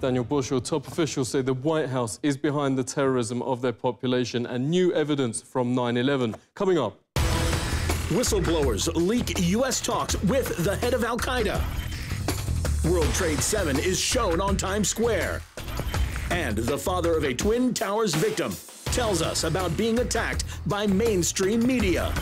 Daniel Bush, top officials say the White House is behind the terrorism of their population and new evidence from 9/11. Coming up. Whistleblowers leak U.S. talks with the head of Al-Qaeda. World Trade 7 is shown on Times Square. And the father of a Twin Towers victim tells us about being attacked by mainstream media.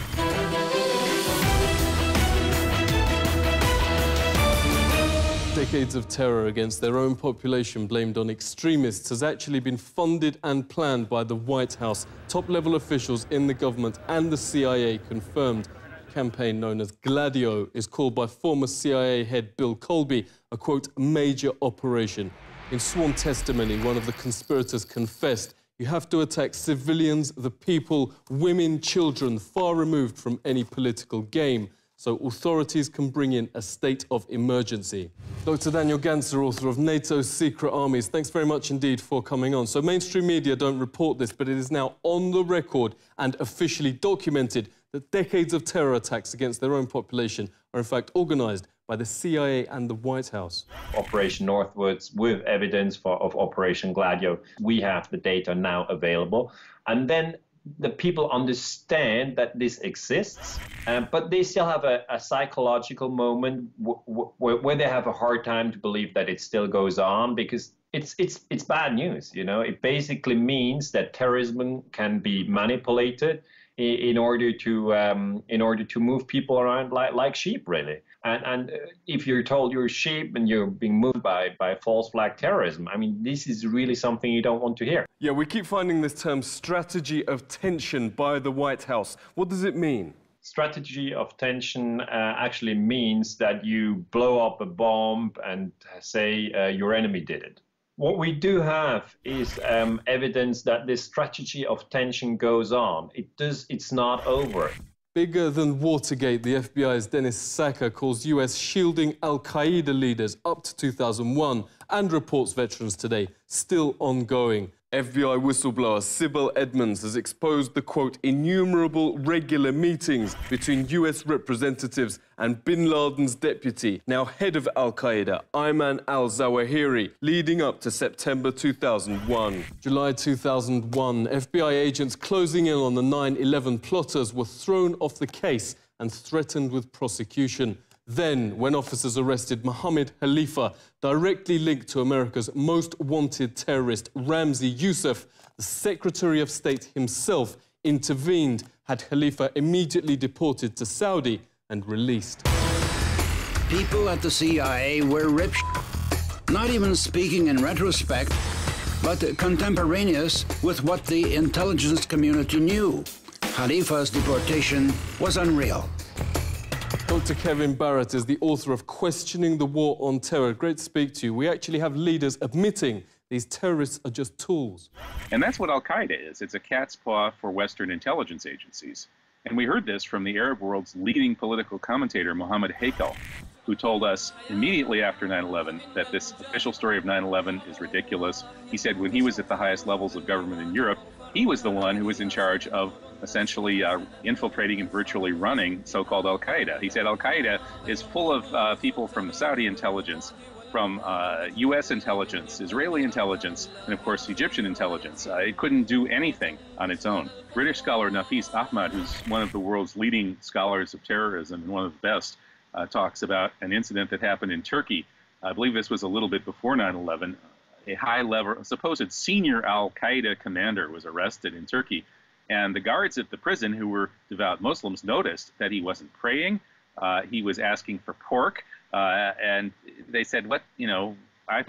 Decades of terror against their own population blamed on extremists has actually been funded and planned by the White House. Top-level officials in the government and the CIA confirmed. A campaign known as Gladio is called by former CIA head Bill Colby a, quote, major operation. In sworn testimony, one of the conspirators confessed, you have to attack civilians, the people, women, children, far removed from any political game, so authorities can bring in a state of emergency. Dr. Daniel Ganser, author of NATO's Secret Armies, thanks very much indeed for coming on. So mainstream media don't report this, but it is now on the record and officially documented that decades of terror attacks against their own population are in fact organised by the CIA and the White House. Operation Northwoods with evidence of Operation Gladio. We have the data now available. And then the people understand that this exists, but they still have a psychological moment where they have a hard time to believe that it still goes on, because it's bad news. You know, it basically means that terrorism can be manipulated in order to move people around like sheep, really. And if you're told you're sheep and you're being moved by false flag terrorism, I mean, this is really something you don't want to hear. Yeah, we keep finding this term strategy of tension by the White House. What does it mean? Strategy of tension actually means that you blow up a bomb and say your enemy did it. What we do have is evidence that this strategy of tension goes on. It's not over. Bigger than Watergate, the FBI's Dennis Sacker calls US shielding Al-Qaeda leaders up to 2001 and reports Veterans Today still ongoing. FBI whistleblower Sybil Edmonds has exposed the, quote, innumerable regular meetings between US representatives and bin Laden's deputy, now head of Al-Qaeda, Ayman al-Zawahiri, leading up to September 2001. July 2001, FBI agents closing in on the 9/11 plotters were thrown off the case and threatened with prosecution. Then, when officers arrested Mohammed Khalifa, directly linked to America's most wanted terrorist, Ramzi Youssef, the Secretary of State himself intervened, had Khalifa immediately deported to Saudi and released. People at the CIA were rip not even speaking in retrospect, but contemporaneous with what the intelligence community knew. Khalifa's deportation was unreal. Dr. Kevin Barrett is the author of Questioning the War on Terror. Great to speak to you. We actually have leaders admitting these terrorists are just tools. And that's what Al-Qaeda is. It's a cat's paw for Western intelligence agencies. And we heard this from the Arab world's leading political commentator, Mohammed Hakel, who told us immediately after 9/11 that this official story of 9/11 is ridiculous. He said when he was at the highest levels of government in Europe, he was the one who was in charge of essentially infiltrating and virtually running so-called Al-Qaeda. He said Al-Qaeda is full of people from Saudi intelligence, from U.S. intelligence, Israeli intelligence, and of course Egyptian intelligence. It couldn't do anything on its own. British scholar Nafis Ahmad, who's one of the world's leading scholars of terrorism and one of the best, talks about an incident that happened in Turkey. I believe this was a little bit before 9/11. A high-level, supposed senior Al-Qaeda commander was arrested in Turkey. And the guards at the prison, who were devout Muslims, noticed that he wasn't praying. He was asking for pork. And they said, "What? You know,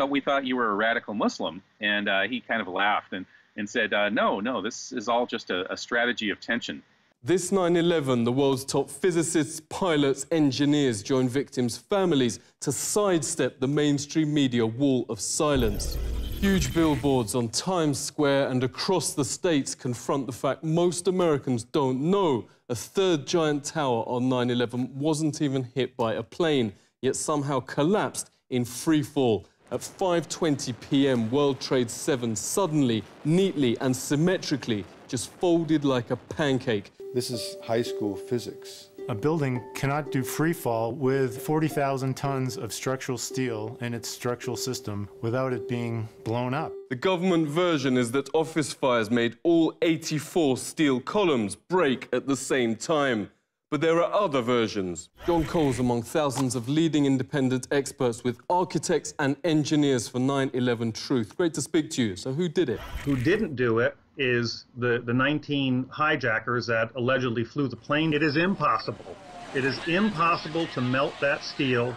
we thought you were a radical Muslim." And he kind of laughed and said, no, this is all just a strategy of tension. This 9/11, the world's top physicists, pilots, engineers joined victims' families to sidestep the mainstream media wall of silence. Huge billboards on Times Square and across the states confront the fact most Americans don't know a third giant tower on 9/11 wasn't even hit by a plane, yet somehow collapsed in free fall. At 5:20 p.m., World Trade 7 suddenly, neatly and symmetrically just folded like a pancake. This is high school physics. A building cannot do free fall with 40,000 tons of structural steel in its structural system without it being blown up. The government version is that office fires made all 84 steel columns break at the same time. But there are other versions. John Cole's among thousands of leading independent experts with architects and engineers for 9/11 Truth. Great to speak to you. So who did it? Who didn't do it is the 19 hijackers that allegedly flew the plane. It is impossible. It is impossible to melt that steel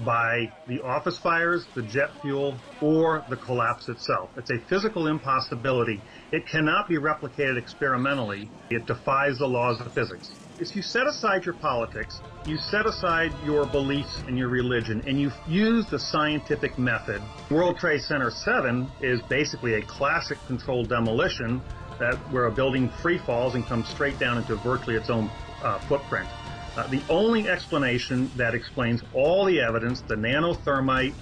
by the office fires, the jet fuel, or the collapse itself. It's a physical impossibility. It cannot be replicated experimentally. It defies the laws of physics. If you set aside your politics, you set aside your beliefs and your religion, and you use the scientific method. World Trade Center 7 is basically a classic controlled demolition where a building free falls and comes straight down into virtually its own footprint. The only explanation that explains all the evidence, the nanothermite,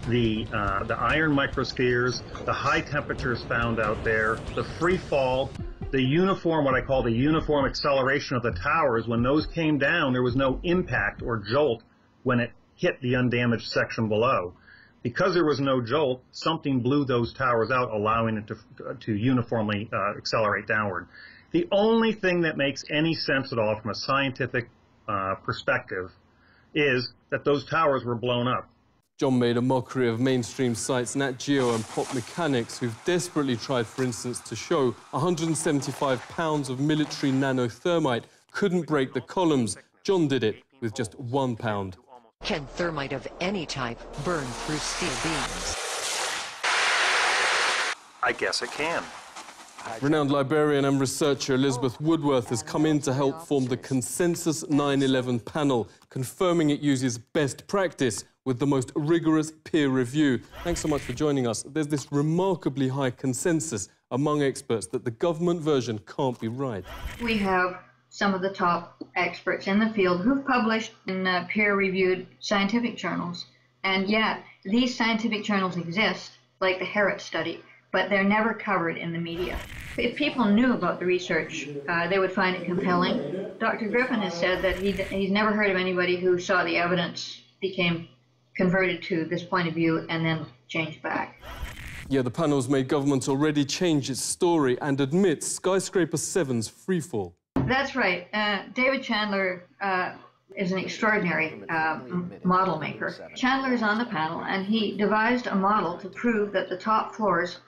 the iron microspheres, the high temperatures found out there, the free fall, the uniform, what I call the uniform acceleration of the towers, when those came down, there was no impact or jolt when it hit the undamaged section below. Because there was no jolt, something blew those towers out, allowing it to uniformly accelerate downward. The only thing that makes any sense at all from a scientific perspective is that those towers were blown up. John made a mockery of mainstream sites Nat Geo and Pop Mechanics, who've desperately tried, for instance, to show 175 pounds of military nanothermite couldn't break the columns. John did it with just 1 pound. Can thermite of any type burn through steel beams? I guess it can. Renowned librarian and researcher Elizabeth Woodworth has come in to help form the Consensus 9/11 panel, confirming it uses best practice with the most rigorous peer review. Thanks so much for joining us. There's this remarkably high consensus among experts that the government version can't be right. We have some of the top experts in the field who've published in peer-reviewed scientific journals. And yet, these scientific journals exist, like the Herrott study, but they're never covered in the media. If people knew about the research, they would find it compelling. Dr. Griffin has said that he's never heard of anybody who saw the evidence, became converted to this point of view, and then changed back. Yeah, the panel's made government already change its story and admits Skyscraper 7's freefall. That's right. David Chandler is an extraordinary model maker. Chandler is on the panel, and he devised a model to prove that the top floors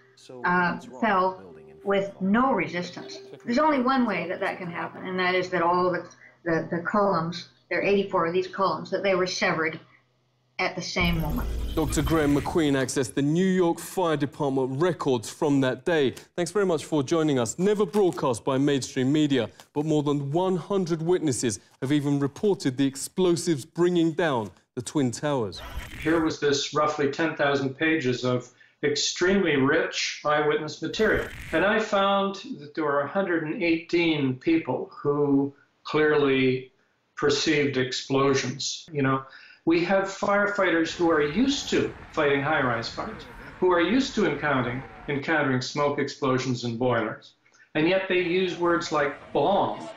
fell with no resistance. There's only one way that that can happen, and that is that all the columns, there are 84 of these columns, that they were severed at the same moment. Dr. Graham McQueen accessed the New York Fire Department records from that day. Thanks very much for joining us. Never broadcast by mainstream media, but more than 100 witnesses have even reported the explosives bringing down the Twin Towers. Here was this roughly 10,000 pages of extremely rich eyewitness material. And I found that there were 118 people who clearly perceived explosions. You know, we have firefighters who are used to fighting high-rise fires, who are used to encountering smoke explosions and boilers, and yet they use words like bombs.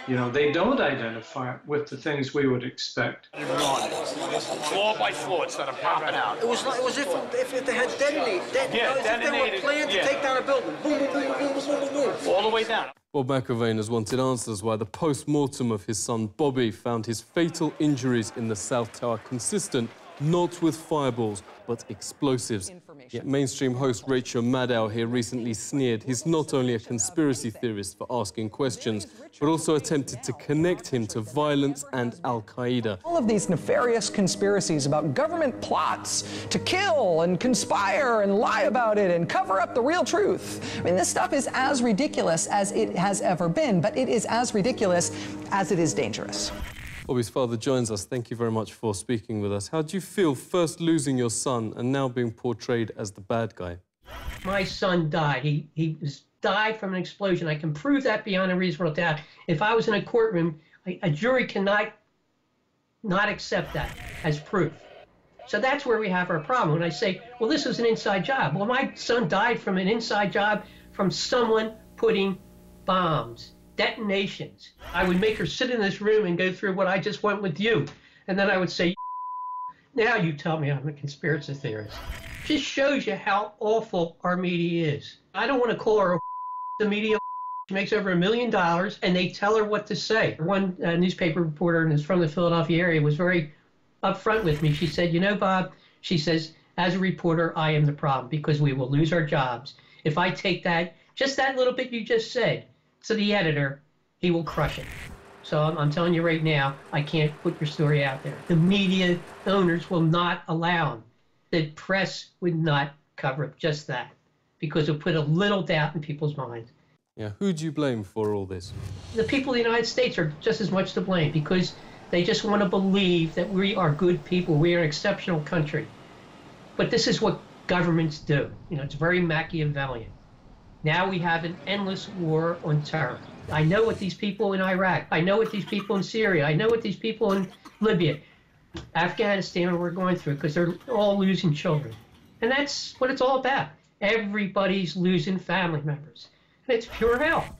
You know, they don't identify with the things we would expect. Floor by floor instead of popping out. It was if they had detonated. If they were planned to take down a building. Boom, boom, boom, boom, boom, boom, boom. All the way down. Bob McIlvaine has wanted answers why the post-mortem of his son Bobby found his fatal injuries in the South Tower consistent not with fireballs, but explosives. Yet mainstream host Rachel Maddow here recently sneered he's not only a conspiracy theorist for asking questions, but also attempted to connect him to violence and Al-Qaeda. All of these nefarious conspiracies about government plots to kill and conspire and lie about it and cover up the real truth. I mean, this stuff is as ridiculous as it has ever been, but it is as ridiculous as it is dangerous. Bobby's father joins us. Thank you very much for speaking with us. How do you feel first losing your son and now being portrayed as the bad guy? My son died. He died from an explosion. I can prove that beyond a reasonable doubt. If I was in a courtroom, a jury cannot not accept that as proof. So that's where we have our problem. When I say, well, this was an inside job. Well, my son died from an inside job from someone putting bombs, detonations, I would make her sit in this room and go through what I just went with you. And then I would say, now you tell me I'm a conspiracy theorist. Just shows you how awful our media is. I don't want to call her the media. She makes over $1 million, and they tell her what to say. One newspaper reporter, and is from the Philadelphia area, was very upfront with me. She said, you know, Bob, she says, as a reporter, I am the problem because we will lose our jobs. If I take that, just that little bit you just said, to the editor, he will crush it. So I'm telling you right now, I can't put your story out there. The media owners will not allow them. The press would not cover just that because it put a little doubt in people's minds. Yeah, who do you blame for all this? The people of the United States are just as much to blame because they just want to believe that we are good people. We are an exceptional country. But this is what governments do. You know, it's very Machiavellian. Now we have an endless war on terror. I know what these people in Iraq, I know what these people in Syria, I know what these people in Libya, Afghanistan we're going through because they're all losing children. And that's what it's all about. Everybody's losing family members. And it's pure hell.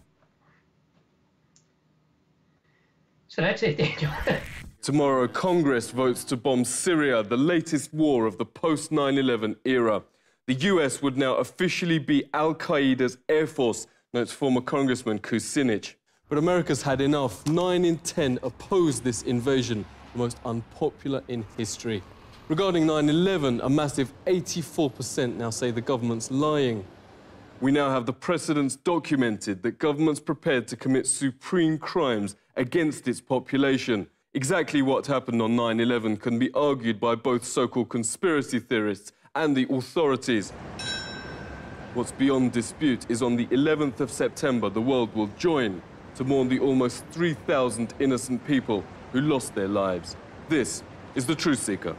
So that's it, Daniel. Tomorrow, Congress votes to bomb Syria, the latest war of the post-9/11 era. The US would now officially be al-Qaeda's air force, notes former Congressman Kucinich. But America's had enough. 9 in 10 oppose this invasion, the most unpopular in history. Regarding 9/11, a massive 84% now say the government's lying. We now have the precedents documented that governments prepared to commit supreme crimes against its population. Exactly what happened on 9/11 can be argued by both so-called conspiracy theorists and the authorities. What's beyond dispute is on the 11th of September, the world will join to mourn the almost 3,000 innocent people who lost their lives. This is The Truth Seeker.